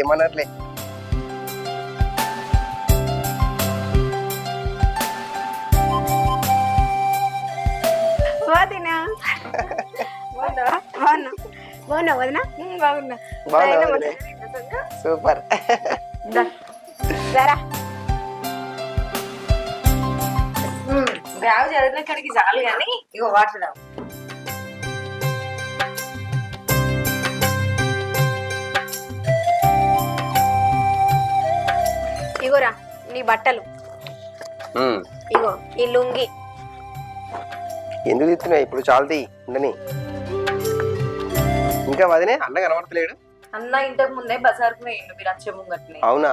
ఏమనట్లే. వదినా బాగున్నా వదినా బాగున్నా సూపర్. సరా బ్యాగ్ చదివిన కాడికి చాలు కానీ ఇగో వాటర్ తాగు. ఇగోరా నీ బట్టలు, ఇగో ఈ లుంగి. ఎందుకు తిత్తున్నాయి ఇప్పుడు? చాలు తీ ఉండని. ఇంకా వదినే అన్న కనబడతలేడు. అన్న ఇంతకు ముందే బజార్కు పోయిండు మీరు వచ్చే ముంగట్నే. అవునా?